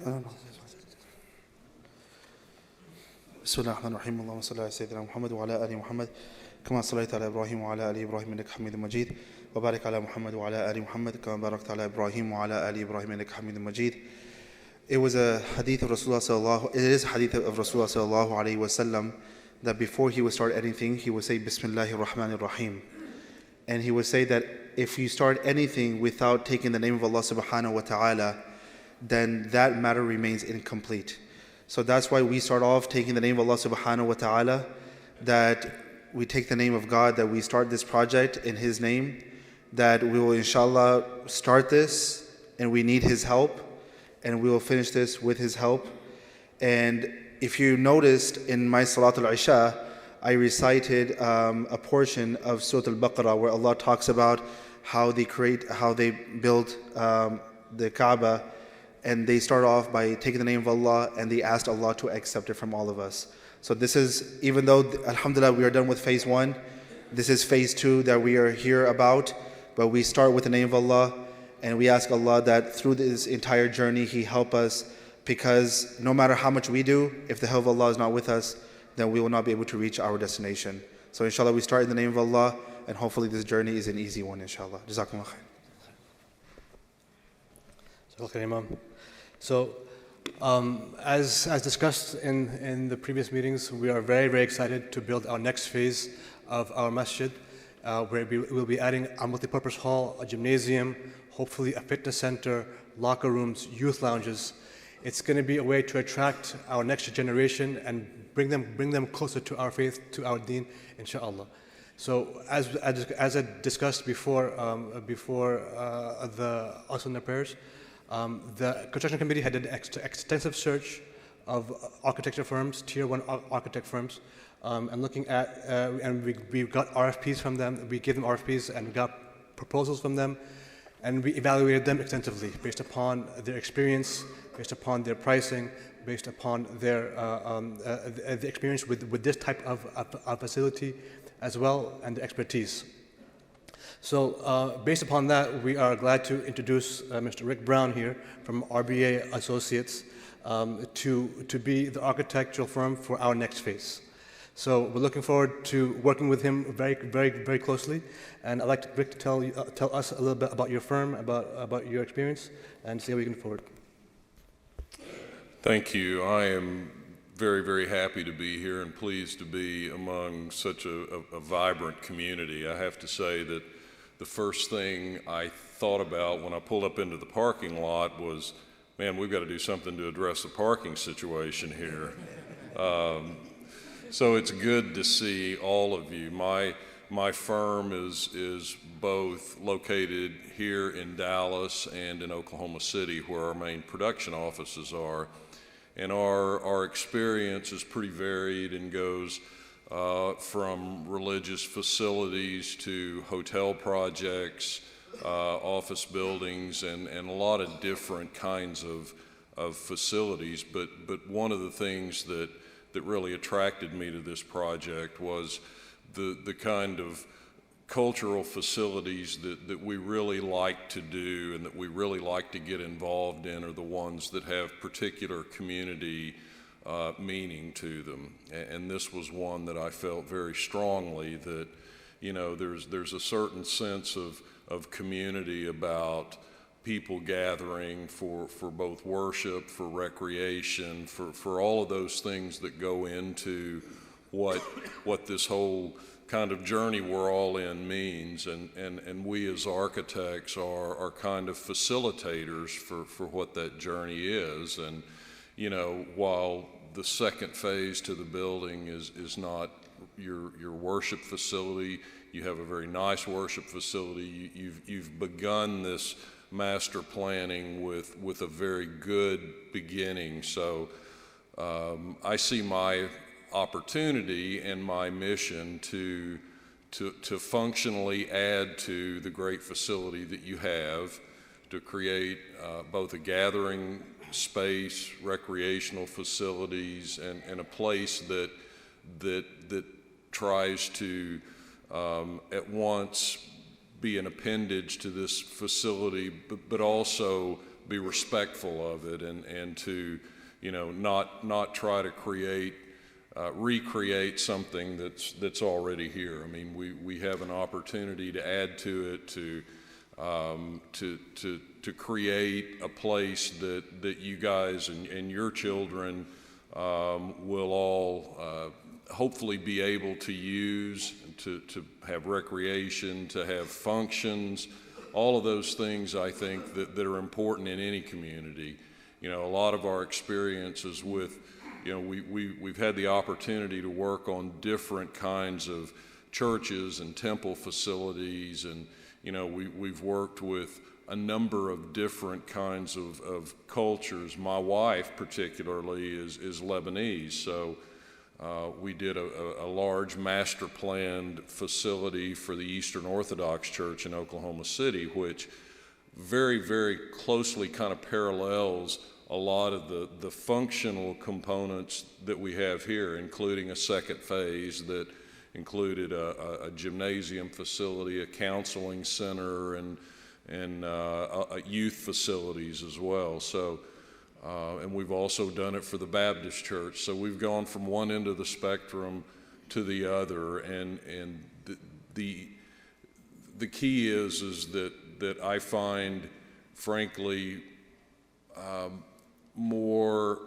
بسم الله الرحمن الرحيم اللهم صل على سيدنا محمد وعلى آل محمد كما صليت على إبراهيم وعلى آل إبراهيم إنك حميد مجيد وبارك على محمد وعلى آل محمد كما باركت على إبراهيم وعلى آل إبراهيم إنك حميد مجيد. It was a hadith of Rasulullah it is a hadith of Rasulullah sallallahu alayhi wa sallam that before he would start anything he would say Bismillahir Rahmanir Rahim, and he would say that if you start anything without taking the name of Allah subhanahu wa ta'ala, then that matter remains incomplete. So that's why we start off taking the name of Allah subhanahu wa ta'ala, that we take the name of God, that we start this project in His name, that we will inshallah start this and we need His help, and we will finish this with His help. And if you noticed in my Salatul Isha, I recited a portion of Surah Al-Baqarah where Allah talks about how they build the Kaaba, and they start off by taking the name of Allah and they asked Allah to accept it from all of us. So this is, even though alhamdulillah we are done with phase 1, this is phase 2 that we are here about, but we start with the name of Allah and we ask Allah that through this entire journey He help us, because no matter how much we do, if the help of Allah is not with us, then we will not be able to reach our destination. So inshallah we start in the name of Allah, and hopefully this journey is an easy one inshallah. Jazakumullah khair. So, as discussed in the previous meetings, we are very, very excited to build our next phase of our masjid, where we'll be adding a multi-purpose hall, a gymnasium, hopefully a fitness center, locker rooms, youth lounges. It's going to be a way to attract our next generation and bring them closer to our faith, to our deen, inshallah. So, as I discussed before the Asr prayers, the construction committee had an extensive search of architecture firms, tier 1 architect firms, and looking at, and we got RFPs from them. We gave them RFPs and got proposals from them, and we evaluated them extensively based upon their experience, based upon their pricing, based upon their the experience with this type of facility as well, and the expertise. So based upon that, we are glad to introduce Mr. Rick Brown here from RBA Associates to be the architectural firm for our next phase. So we're looking forward to working with him very, very, very closely. And I'd like Rick to tell us a little bit about your firm, about your experience, and see how we can move forward. Thank you. I am very, very happy to be here and pleased to be among such a vibrant community. I have to say that the first thing I thought about when I pulled up into the parking lot was, man, we've got to do something to address the parking situation here. So it's good to see all of you. My firm is both located here in Dallas and in Oklahoma City, where our main production offices are. And our experience is pretty varied and goes from religious facilities to hotel projects, office buildings, and a lot of different kinds of facilities. But one of the things that really attracted me to this project was the kind of cultural facilities that we really like to do and that we really like to get involved in are the ones that have particular community meaning to them. And this was one that I felt very strongly that, you know, there's a certain sense of community about people gathering for both worship, for recreation, for all of those things that go into what this whole kind of journey we're all in means, and we as architects are kind of facilitators for what that journey is. And you know, while the second phase to the building is not your worship facility, you have a very nice worship facility. You've begun this master planning with a very good beginning. So I see my opportunity and my mission to functionally add to the great facility that you have, to create both a gathering space, recreational facilities, and a place that tries to at once be an appendage to this facility, but also be respectful of it, and to, not try to recreate something that's already here. I mean, we have an opportunity to add to it, to create a place that you guys and your children will all hopefully be able to use, to have recreation, to have functions, all of those things I think that are important in any community. A lot of our experiences with, we've had the opportunity to work on different kinds of churches and temple facilities, and we've worked with a number of different kinds of cultures. My wife particularly is Lebanese, so we did a large master planned facility for the Eastern Orthodox Church in Oklahoma City, which very, very closely kind of parallels a lot of the functional components that we have here, including a second phase that included a gymnasium facility, a counseling center, and youth facilities as well. So, and we've also done it for the Baptist Church. So we've gone from one end of the spectrum to the other, and the key is that I find, frankly, more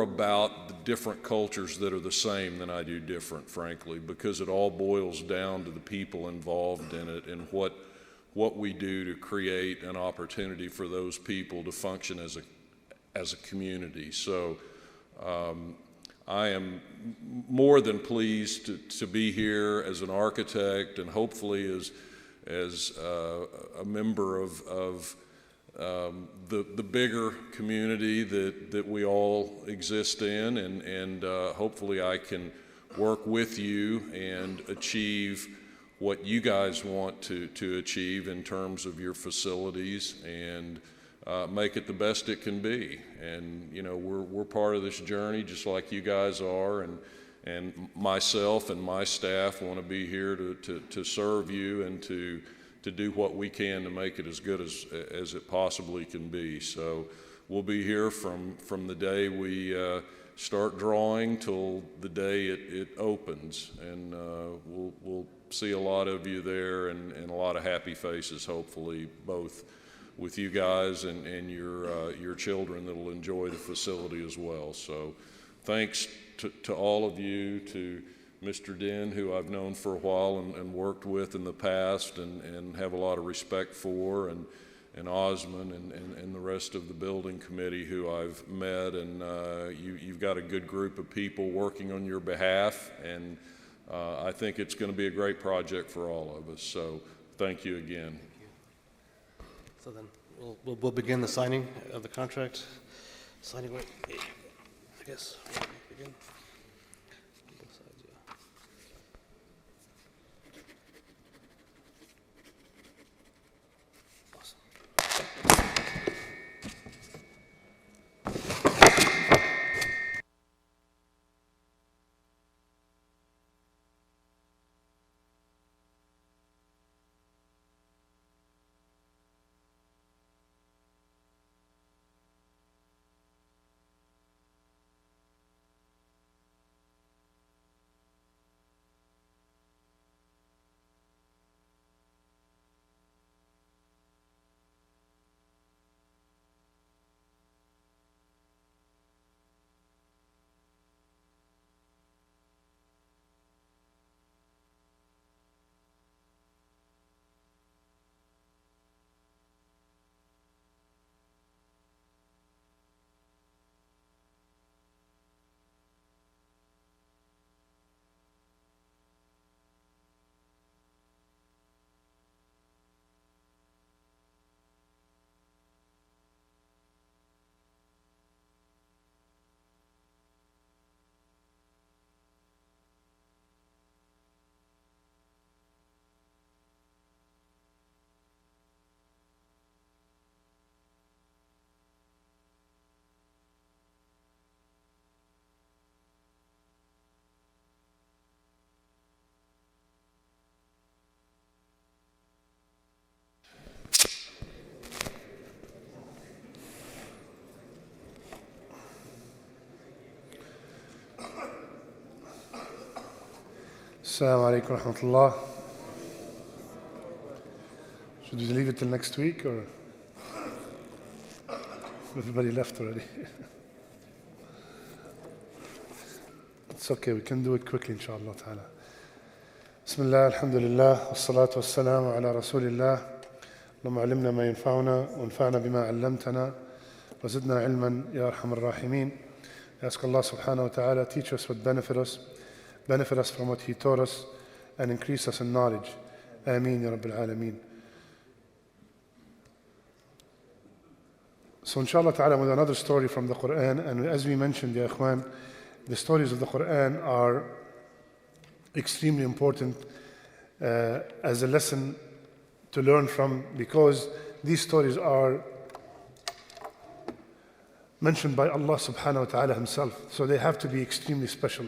about the different cultures that are the same than I do different, frankly, because it all boils down to the people involved in it and what we do to create an opportunity for those people to function as a community. So I am more than pleased to be here as an architect, and hopefully as a member of the bigger community that we all exist in, and hopefully I can work with you and achieve what you guys want to achieve in terms of your facilities, and make it the best it can be. And we're part of this journey just like you guys are, and myself and my staff want to be here to serve you and to do what we can to make it as good as it possibly can be. So we'll be here from the day we start drawing till the day it opens, and we'll see a lot of you there, and a lot of happy faces, hopefully, both with you guys and your children that'll enjoy the facility as well. So thanks to all of you, to Mr. Den, who I've known for a while and worked with in the past and have a lot of respect for, and Osman and the rest of the building committee who I've met, and you've got a good group of people working on your behalf, and I think it's going to be a great project for all of us. So thank you again. So then we'll begin the signing of the contract. Signing, I guess. Begin. Both sides, yeah. Assalamu alaikum wa rahmatullah. Should we leave it till next week or? Everybody left already. It's okay, we can do it quickly inshallah ta'ala. Bismillah, alhamdulillah, wassalatu wassalamu ala rasulillah. اللهم علمنا ما ينفعنا وانفعنا بما علمتنا وزدنا علما يا أرحم الراحمين. I ask Allah subhanahu wa ta'ala teach us what benefit us from what He taught us, and increase us in knowledge. Ameen ya Rabbil Alameen. So inshallah ta'ala with another story from the Quran, and as we mentioned, ya ikhwan, the stories of the Quran are extremely important as a lesson to learn from, because these stories are mentioned by Allah subhanahu wa ta'ala Himself. So they have to be extremely special.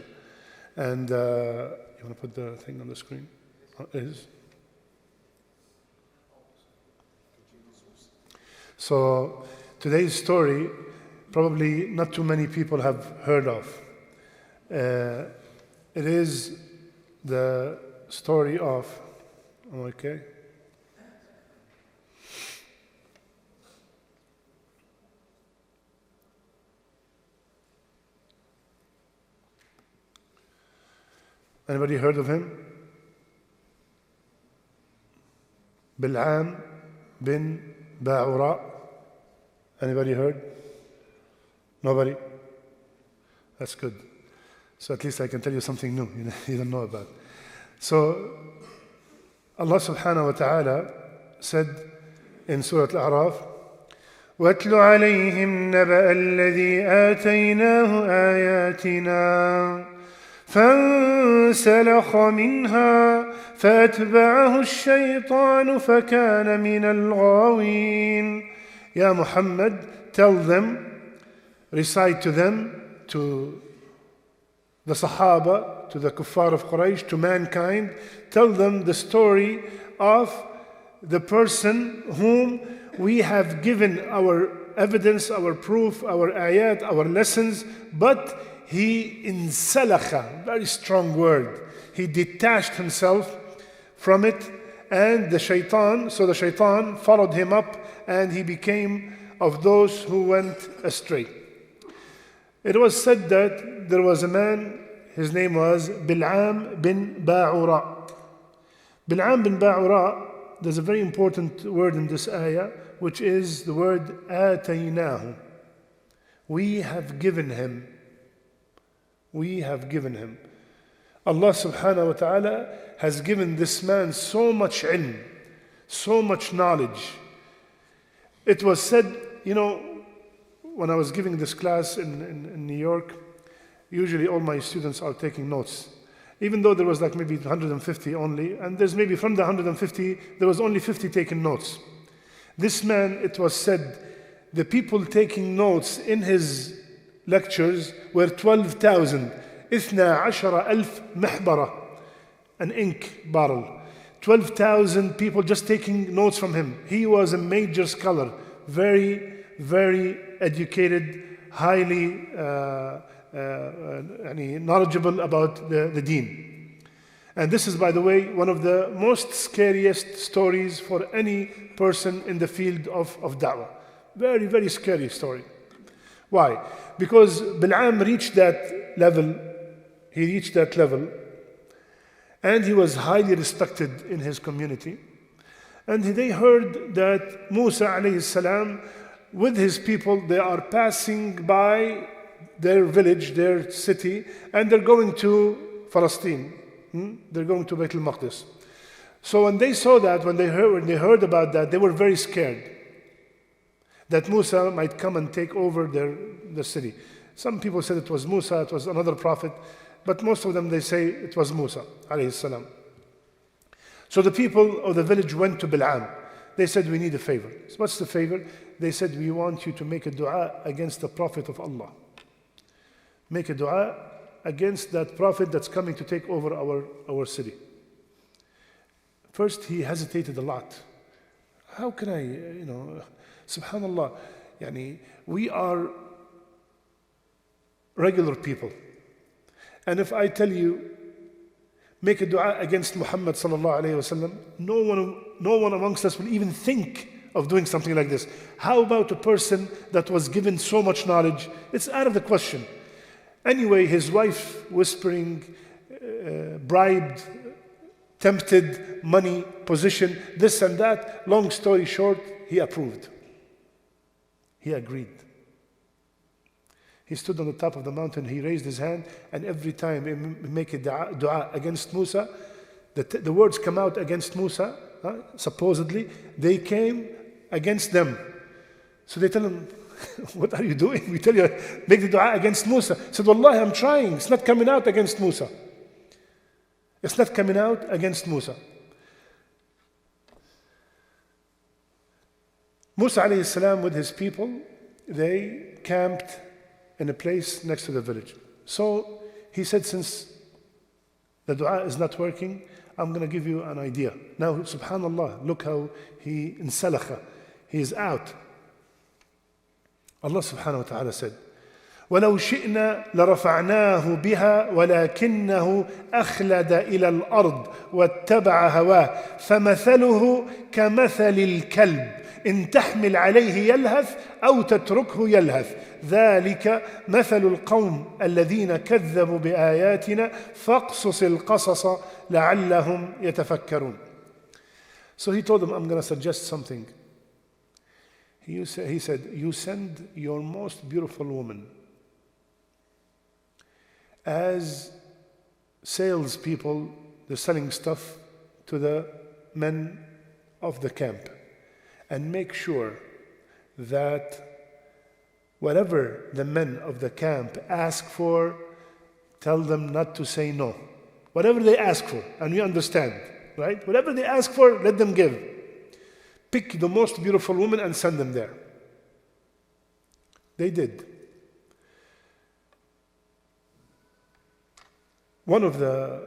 And you want to put the thing on the screen? So today's story, probably not too many people have heard of. It is the story of, okay? Anybody heard of him? Bilaam bin Baaouraa. Anybody heard? Nobody? That's good. So at least I can tell you something new you don't know about. So Allah subhanahu wa ta'ala said in Surah Al-A'raf, وَاتْلُ عَلَيْهِمْ نَبَأَ الَّذِي آتَيْنَاهُ آيَاتِنَا فانسلخ منها فأتبعه الشيطان فكان من الغاوين. Ya Muhammad, tell them, recite to them, to the Sahaba, to the Kuffar of Quraysh, to mankind, tell them the story of the person whom we have given our evidence, our proof, our ayat, our lessons, but he insalakha, very strong word. He detached himself from it, and the shaitan followed him up, and he became of those who went astray. It was said that there was a man, his name was Bilaam bin Baaouraa. Bilaam bin Baaouraa, there's a very important word in this ayah, which is the word آتَيْنَاهُ. We have given him. We have given him. Allah subhanahu wa ta'ala has given this man so much ilm, so much knowledge. It was said, when I was giving this class in New York, usually all my students are taking notes. Even though there was like maybe 150 only, and there's maybe from the 150, there was only 50 taking notes. This man, it was said, the people taking notes in his lectures were 12,000. 12,000 محبرة, an ink bottle. 12,000 people just taking notes from him. He was a major scholar, very, very educated, highly knowledgeable about the deen. And this is, by the way, one of the most scariest stories for any person in the field of da'wah. Very, very scary story. Why? Because Bilaam reached that level, and he was highly respected in his community. And they heard that Musa alayhi salam, with his people, they are passing by their village, their city, and they're going to Palestine. They're going to Bayt al-Maqdis. So when they saw that, when they heard about that, they were very scared that Musa might come and take over the city. Some people said it was Musa, it was another prophet, but most of them, they say it was Musa alayhi salam. So the people of the village went to Bilaam. They said, we need a favor. So what's the favor? They said, we want you to make a dua against the prophet of Allah. Make a dua against that prophet that's coming to take over our city. First, he hesitated a lot. How can I, subhanallah, we are regular people. And if I tell you, make a dua against Muhammad sallallahu alayhi wasallam. No one amongst us will even think of doing something like this. How about a person that was given so much knowledge? It's out of the question. Anyway, his wife whispering, bribed, tempted, money, position, this and that. Long story short, he approved. He agreed. He stood on the top of the mountain, he raised his hand, and every time he make a dua against Musa, the words come out against Musa, supposedly, they came against them. So they tell him, what are you doing? We tell you, make the dua against Musa. He said, Wallahi, I'm trying. It's not coming out against Musa. It's not coming out against Musa. Musa alayhi salam with his people, they camped in a place next to the village. So he said, since the dua is not working, I'm going to give you an idea. Now, subhanallah, look how he insalakha. He is out. Allah subhanahu wa ta'ala said, وَلَوْ شِئْنَا لَرَفَعْنَاهُ بِهَا وَلَكِنَّهُ أَخْلَدَ إِلَى الْأَرْضِ وَاتَّبَعَ هَوَاهُ فَمَثَلُهُ كَمَثَلِ الْكَلْبِ إن تحمل عليه يلهث أو تتركه يلهث ذلك مثل القوم الذين كذبوا بآياتنا فاقصص القصص لعلهم يتفكرون. So he told them, I'm going to suggest something. He said, you send your most beautiful woman as salespeople, they're selling stuff to the men of the camp. And make sure that whatever the men of the camp ask for, tell them not to say no. Whatever they ask for, and we understand, right? Whatever they ask for, let them give. Pick the most beautiful woman and send them there. They did. One of the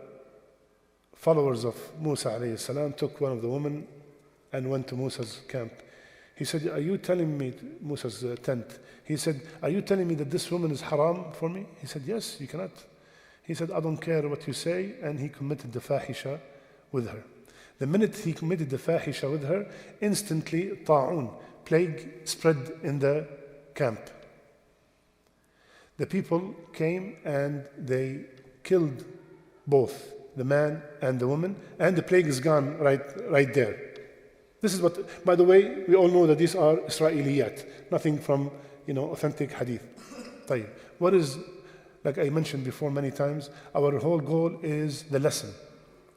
followers of Musa alayhi salam took one of the women and went to Musa's camp. He said, are you telling me, Musa's tent, he said, are you telling me that this woman is haram for me? He said, yes, you cannot. He said, I don't care what you say, and he committed the fahisha with her. The minute he committed the fahisha with her, instantly ta'un, plague, spread in the camp. The people came and they killed both the man and the woman, and the plague is gone right there. This is what, by the way, we all know that these are Israeliyat, nothing from, authentic hadith. طيب. What is, like I mentioned before many times, our whole goal is the lesson,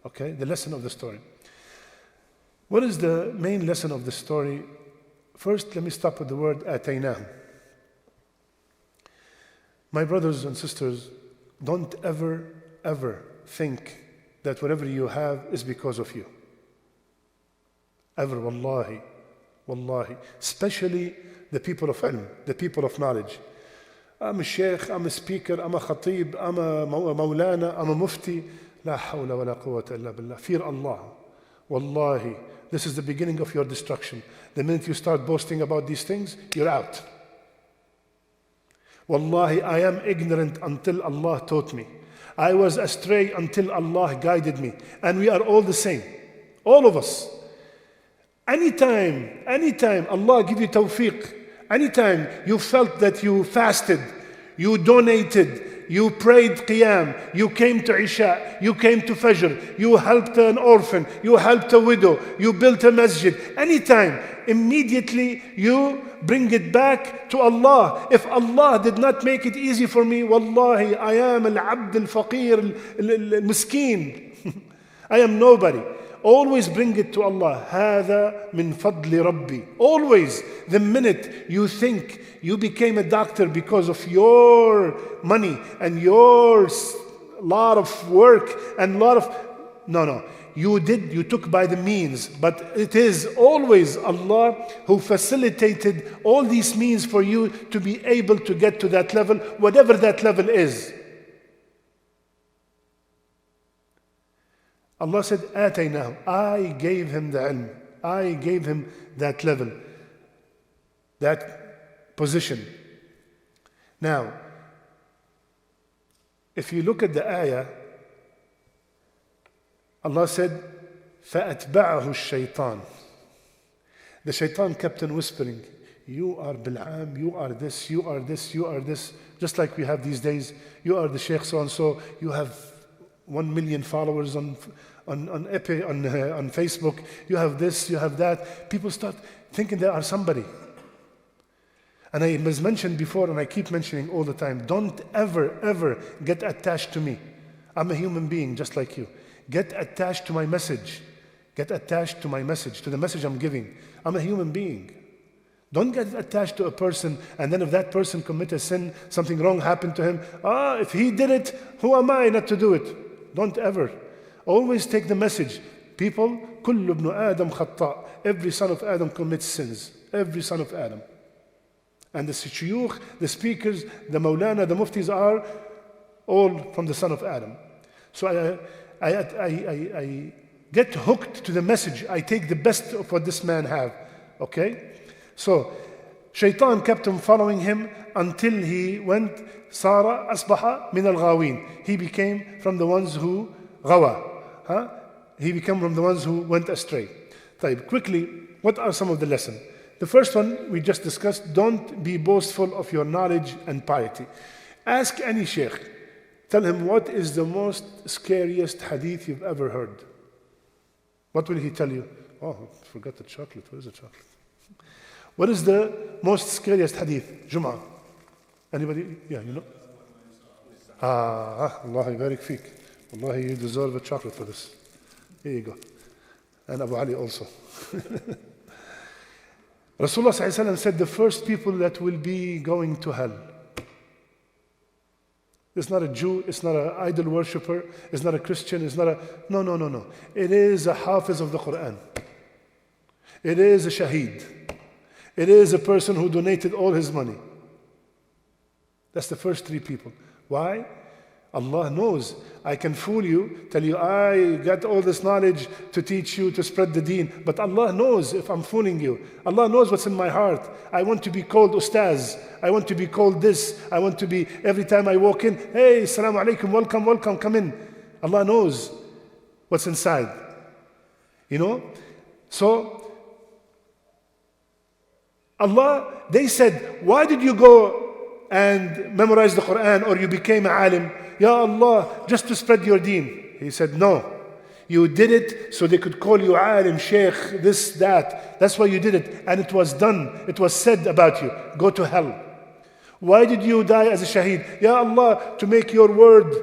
okay? The lesson of the story. What is the main lesson of the story? First, let me stop with the word ataynah. My brothers and sisters, don't ever think that whatever you have is because of you. Ever, wallahi, wallahi. Especially the people of ilm, the people of knowledge. I'm a sheikh, I'm a speaker, I'm a khatib, I'm a maulana, I'm a mufti. La hawla wa la quwwata illa billah. Fear Allah. Wallahi, this is the beginning of your destruction. The minute you start boasting about these things, you're out. Wallahi, I am ignorant until Allah taught me. I was astray until Allah guided me. And we are all the same. All of us. Anytime Allah give you tawfiq, anytime you felt that you fasted, you donated, you prayed qiyam, you came to Isha, you came to Fajr, you helped an orphan, you helped a widow, you built a masjid, anytime, immediately you bring it back to Allah. If Allah did not make it easy for me, wallahi, I am al-abd al-faqir, al-miskeen. I am nobody. Always bring it to Allah. هذا من فضل ربي. Always, the minute you think you became a doctor because of your money and your lot of work and lot of... No. You took by the means. But it is always Allah who facilitated all these means for you to be able to get to that level, whatever that level is. Allah said, آتَيْنَاهُ. I gave him the ilm. I gave him that level, that position. Now, if you look at the ayah, Allah said, فَأَتْبَعَهُ الشَّيْطَانِ. The shaitan kept on whispering, you are Bilaam, you are this, you are this, you are this. Just like we have these days, you are the Sheikh so-and-so, you have 1 million followers on Facebook, you have this, you have that. People start thinking they are somebody. And I was mentioned before, and I keep mentioning all the time, don't ever, ever get attached to me. I'm a human being just like you. Get attached to my message. Get attached to my message, to the message I'm giving. I'm a human being. Don't get attached to a person, and then if that person commit a sin, something wrong happened to him, if he did it, who am I not to do it? Don't ever. Always take the message. People, كل ابن آدم خطاء. Every son of Adam commits sins. Every son of Adam. And the shuyukh, the speakers, the maulana, the muftis are all from the son of Adam. So I get hooked to the message. I take the best of what this man have. Okay? So, shaitan kept on following him until he went, Sara asbaha min al-ghawin. He became from the ones who ghawa. He became from the ones who went astray. طيب, quickly, what are some of the lessons? The first one we just discussed, don't be boastful of your knowledge and piety. Ask any sheikh, tell him what is the most scariest hadith you've ever heard. What will he tell you? Oh, I forgot the chocolate. Where is the chocolate? What is the most scariest hadith? Jum'ah. Anybody? Yeah, you know? Allah barik feek. Wallahi, you deserve a chocolate for this. Here you go. And Abu Ali also. Rasulullah ﷺ said the first people that will be going to hell. It's not a Jew, it's not an idol worshipper, it's not a Christian, it's not a... No. It is a hafiz of the Quran. It is a shaheed. It is a person who donated all his money. That's the first 3 people. Why? Allah knows. I can fool you, tell you I got all this knowledge to teach you, to spread the deen. But Allah knows if I'm fooling you. Allah knows what's in my heart. I want to be called Ustadh. I want to be called this. I want to be, every time I walk in, hey, assalamu alaikum, welcome, come in. Allah knows what's inside. You know? So, Allah, they said, why did you go and memorize the Quran or you became an alim? Ya Allah, just to spread your deen. He said, no. You did it so they could call you alim, sheikh, this, that. That's why you did it. And it was done. It was said about you. Go to hell. Why did you die as a shaheed? Ya Allah, to make your word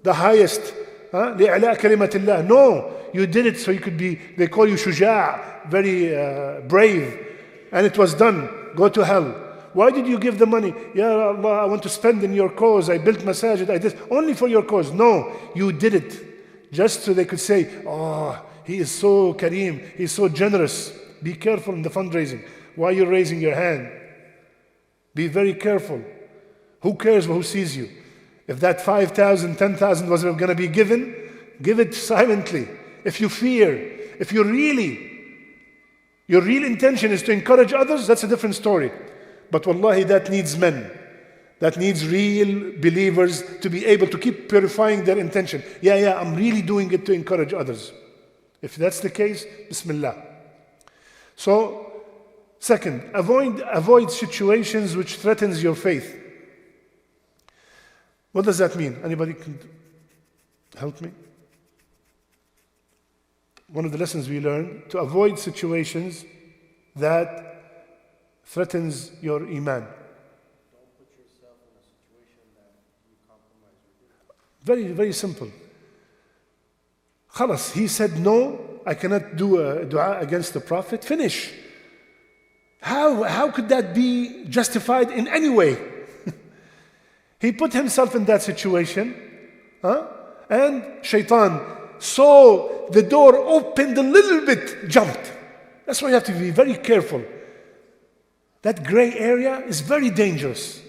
the highest. لِعْلَاء كَلِمَةِ اللَّهِ. No. You did it so you could be, they call you shuja', very brave. And it was done. Go to hell. Why did you give the money? Ya Allah, I want to spend in your cause. I built masajid. I did only for your cause. No, you did it. Just so they could say, oh, he is so kareem. He is so generous. Be careful in the fundraising. Why are you raising your hand? Be very careful. Who cares who sees you? If that 5,000, 10,000 was going to be given, give it silently. If you fear, if your real intention is to encourage others, that's a different story. But wallahi, that needs men. That needs real believers to be able to keep purifying their intention. Yeah, I'm really doing it to encourage others. If that's the case, Bismillah. So, second, avoid situations which threatens your faith. What does that mean? Anybody can help me? One of the lessons we learned, to avoid situations that threatens your iman. Don't put yourself in a situation that you compromise your deen. Very, very simple. Khalas, he said, no, I cannot do a dua against the Prophet. Finish. How could that be justified in any way? He put himself in that situation, and shaitan saw the door opened a little bit, jumped. That's why you have to be very careful. That gray area is very dangerous.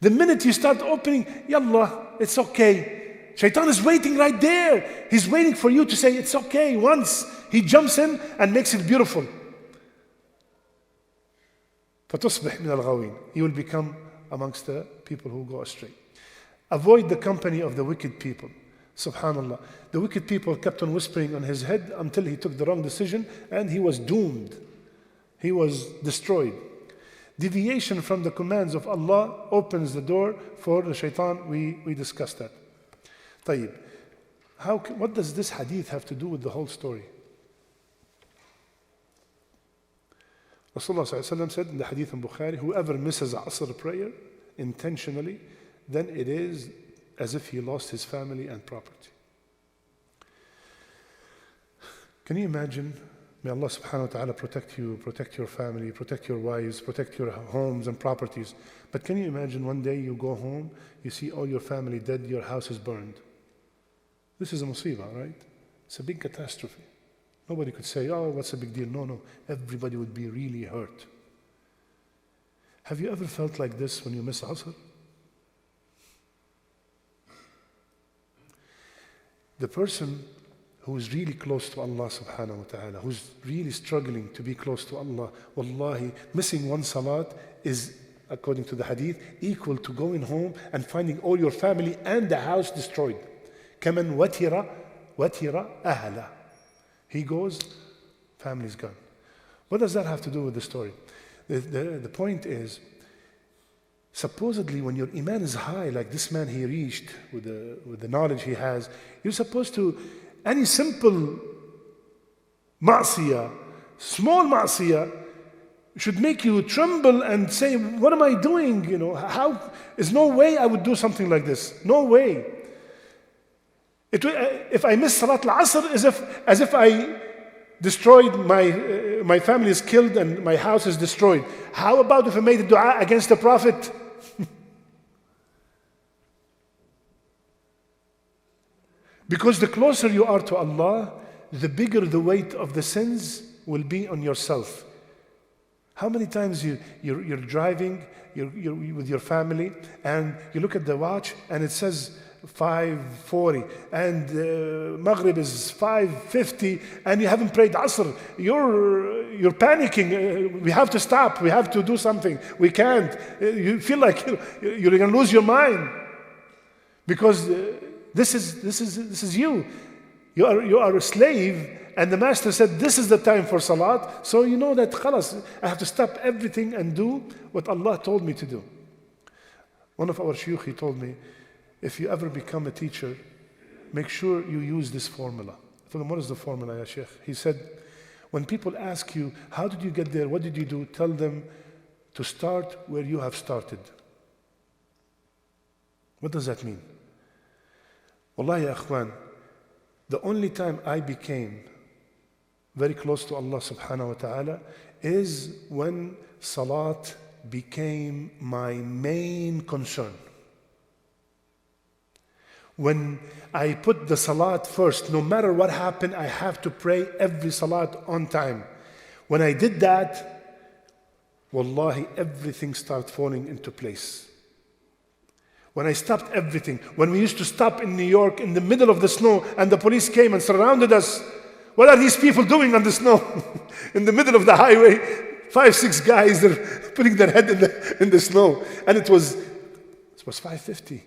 The minute you start opening, yallah, it's okay. Shaitan is waiting right there. He's waiting for you to say it's okay. Once he jumps in and makes it beautiful. فَتُصْبِحْ مِنَ الْغَاوِينَ. You will become amongst the people who go astray. Avoid the company of the wicked people. Subhanallah. The wicked people kept on whispering on his head until he took the wrong decision and he was doomed. He was destroyed. Deviation from the commands of Allah opens the door for the shaitan. We discussed that. طيب. What does this hadith have to do with the whole story? Rasulullah ﷺ said in the hadith in Bukhari, whoever misses Asr prayer intentionally, then it is as if he lost his family and property. Can you imagine? May Allah subhanahu wa ta'ala protect you, protect your family, protect your wives, protect your homes and properties. But can you imagine one day you go home, you see all your family dead, your house is burned. This is a musibah, right? It's a big catastrophe. Nobody could say, oh, what's the big deal? No. Everybody would be really hurt. Have you ever felt like this when you miss Asr? The person who is really close to Allah subhanahu wa ta'ala, who's really struggling to be close to Allah, wallahi, missing one salat is, according to the hadith, equal to going home and finding all your family and the house destroyed. كَمَنْ وَتِرَ أَهْلَ. He goes, family's gone. What does that have to do with the story? The point is, supposedly when your iman is high, like this man he reached with the knowledge he has, you're supposed to, any simple ma'siyah, small ma'siyah, should make you tremble and say, what am I doing? You know, there's no way I would do something like this. No way. If I miss Salat al-Asr, as if I destroyed, my family is killed and my house is destroyed. How about if I made a dua against the Prophet? Because the closer you are to Allah, the bigger the weight of the sins will be on yourself. How many times you're driving you're with your family and you look at the watch and it says 5:40 and Maghrib is 5:50 and you haven't prayed Asr. You're panicking. We have to stop. We have to do something. We can't. You feel like you're going to lose your mind because this is you. You are a slave. And the master said, this is the time for salat. So you know that, khalas, I have to stop everything and do what Allah told me to do. One of our shuyukh, he told me, if you ever become a teacher, make sure you use this formula. I told him, what is the formula, ya Sheikh? He said, when people ask you, how did you get there? What did you do? Tell them to start where you have started. What does that mean? Wallahi, ya akhwan, the only time I became very close to Allah subhanahu wa ta'ala is when salat became my main concern. When I put the salat first, no matter what happened, I have to pray every salat on time. When I did that, wallahi, everything started falling into place. When I stopped everything, when we used to stop in New York in the middle of the snow and the police came and surrounded us, what are these people doing on the snow? In the middle of the highway, 5-6 guys, they're putting their head in the snow. And it was 5:50.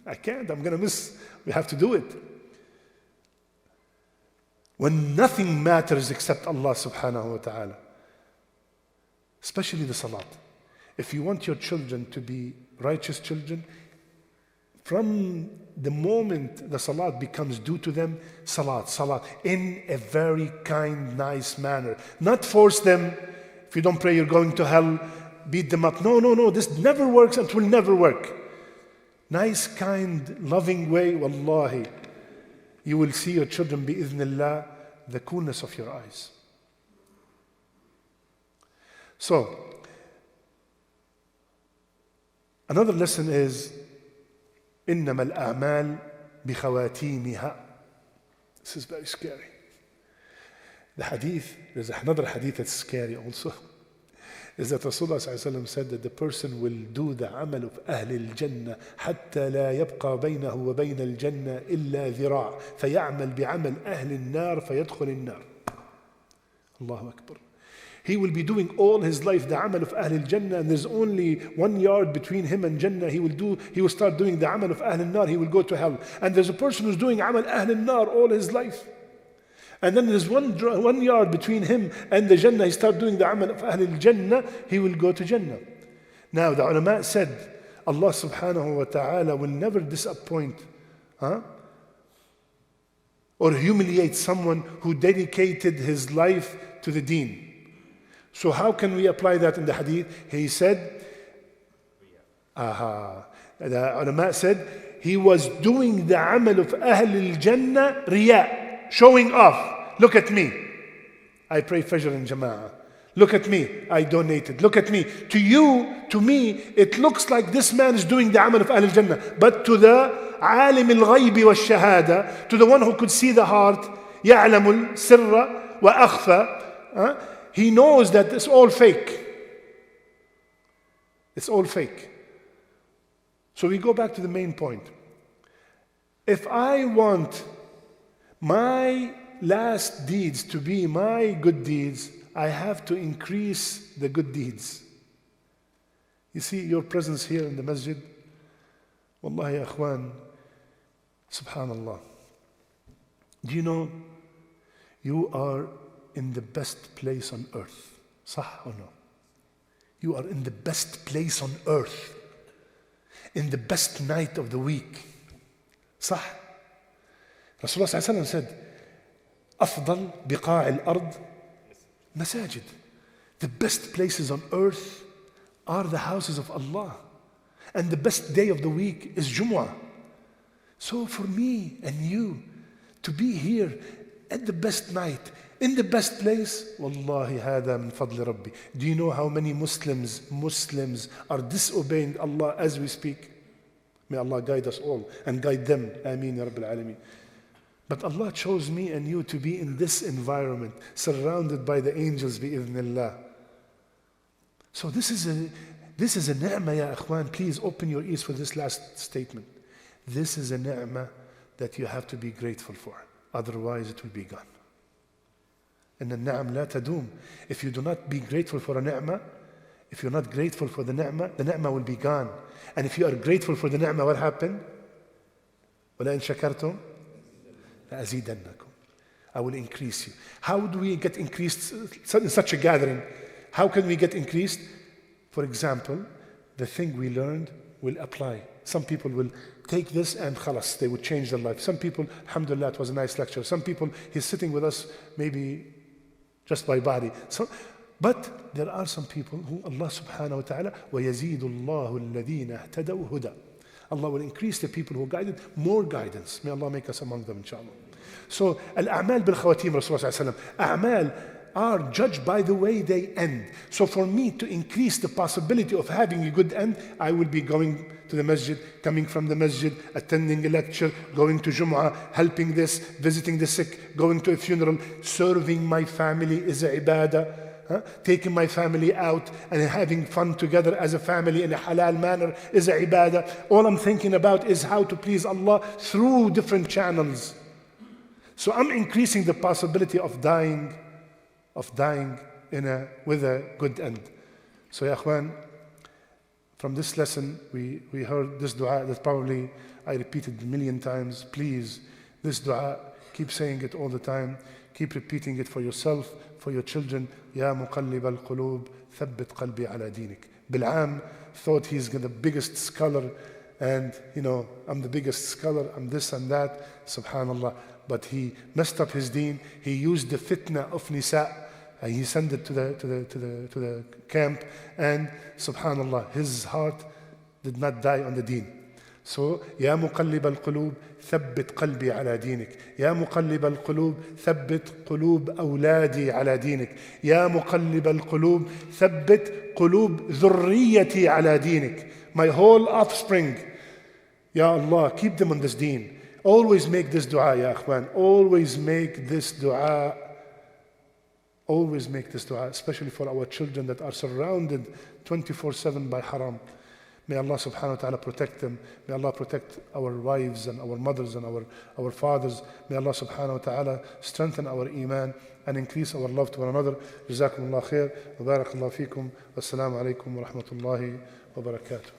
I can't, I'm going to miss. We have to do it. When nothing matters except Allah subhanahu wa ta'ala. Especially the salat. If you want your children to be righteous children, from the moment the salat becomes due to them, salat, in a very kind, nice manner. Not force them, if you don't pray you're going to hell, beat them up. No, this never works and it will never work. Nice, kind, loving way, wallahi. You will see your children, bi'idhnillah, the coolness of your eyes. So, another lesson is, إنما الأعمال بخواتيمها. This is very scary. The hadith, there's another hadith that's scary also, is that Rasulullah ﷺ said that the person will do the amal of أهل الجنة حتى لا يبقى بينه وبين الجنة إلا ذراع فيعمل بعمل أهل النار فيدخل النار. Allahu Akbar. He will be doing all his life the amal of Ahl al-Jannah, and there's only 1 yard between him and Jannah. He will start doing the amal of Ahl al-Nar, he will go to hell. And there's a person who's doing amal Ahl al-Nar all his life. And then there's 1 yard between him and the Jannah. He starts doing the amal of Ahl al-Jannah, he will go to Jannah. Now the ulama said, Allah subhanahu wa ta'ala will never disappoint or humiliate someone who dedicated his life to the deen. So how can we apply that in the hadith? He said, the ulama said, he was doing the amal of Ahl al-Jannah riya, showing off. Look at me. I pray Fajr in Jama'ah. Look at me. I donated. Look at me. To you, to me, it looks like this man is doing the amal of Ahl al-Jannah. But to the alim al-ghayb wa shahada, to the one who could see the heart, يعلم السر وأخفى, he knows that it's all fake. It's all fake. So we go back to the main point. If I want my last deeds to be my good deeds, I have to increase the good deeds. You see your presence here in the masjid. Wallahi ya akhwan, subhanallah. Do you know you are in the best place on earth? Sah or no? You are in the best place on earth, in the best night of the week. Sah. Rasulullah sallallahu alaihi wasallam said, أفضل بقاع الأرض مساجد. The best places on earth are the houses of Allah. And the best day of the week is Jumu'ah. So for me and you to be here at the best night, in the best place, Wallahi hada min fadli Rabbi. Do you know how many Muslims are disobeying Allah as we speak? May Allah guide us all and guide them. Ameen ya Rabbil Alameen. But Allah chose me and you to be in this environment, surrounded by the angels bi'idhnillah. So this is a ni'mah, ya akhwan. Please open your ears for this last statement. This is a ni'mah that you have to be grateful for. Otherwise it will be gone. And the ni'am la tadum. If you do not be grateful for a ni'mah, if you're not grateful for the ni'mah will be gone. And if you are grateful for the ni'mah, what happened? وَلَئِن شَكَرْتُمْ لَأَزِيدَنَّكُمْ. I will increase you. How do we get increased in such a gathering? How can we get increased? For example, the thing we learned will apply. Some people will take this and khalas, they would change their life. Some people, alhamdulillah, it was a nice lecture. Some people, he's sitting with us maybe just by body. But there are some people who Allah subhanahu wa ta'ala, وَيَزِيدُ اللَّهُ الَّذِينَ اهْتَدَوْا هُدًى. Allah will increase the people who are guided, more guidance. May Allah make us among them, inshallah. So, al-a'mal bil-khawatim, Rasulullah sallallahu alayhi wa sallam. A'mal are judged by the way they end. So for me to increase the possibility of having a good end, I will be going to the masjid, coming from the masjid, attending a lecture, going to Jumu'ah, helping this, visiting the sick, going to a funeral, serving my family is a ibadah. Taking my family out and having fun together as a family in a halal manner is a ibadah. All I'm thinking about is how to please Allah through different channels. So I'm increasing the possibility of dying with a good end. So ya akhwan, from this lesson we heard this dua that probably I repeated a million times. Please, this dua, keep saying it all the time. Keep repeating it for yourself, for your children. Ya muqallib al-qulub, thabbit qalbi ala dinik. Bilaam thought he's the biggest scholar, and I'm the biggest scholar, I'm this and that, subhanallah. But he messed up his deen. He used the fitna of nisa, and he sent it to the camp, and subhanallah, his heart did not die on the deen. So, Ya muqallib al-qulub, thabbit qalbi ala dinik. Ya muqallib al-qulub, thabbit qulub awladi ala dinik. Ya muqallib al-qulub, thabbit qulub dhurriyati ala dinik. My whole offspring, Ya Allah, keep them on this deen. Always make this dua, ya akhwan. Always make this dua. Always make this dua, especially for our children that are surrounded 24/7 by haram. May Allah subhanahu wa ta'ala protect them. May Allah protect our wives and our mothers and our fathers. May Allah subhanahu wa ta'ala strengthen our iman and increase our love to one another. Jazakumullah khair. Wa barakallahu feekum. Wassalamu alaikum wa rahmatullahi wa barakatuh.